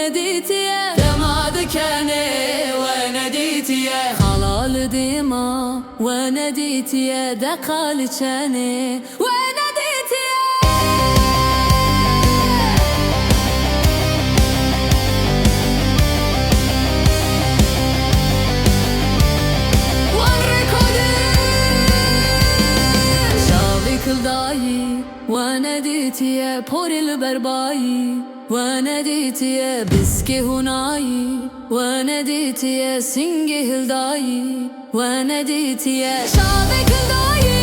وناديت يا دمعتك أنا وناديت يا خلال ديما وناديت يا دقالك أنا وناديت يا داي وناديت يا بور البرباي وناديت يا بسكي هناي وناديت يا سنجي هلداي وناديت يا شابك الداي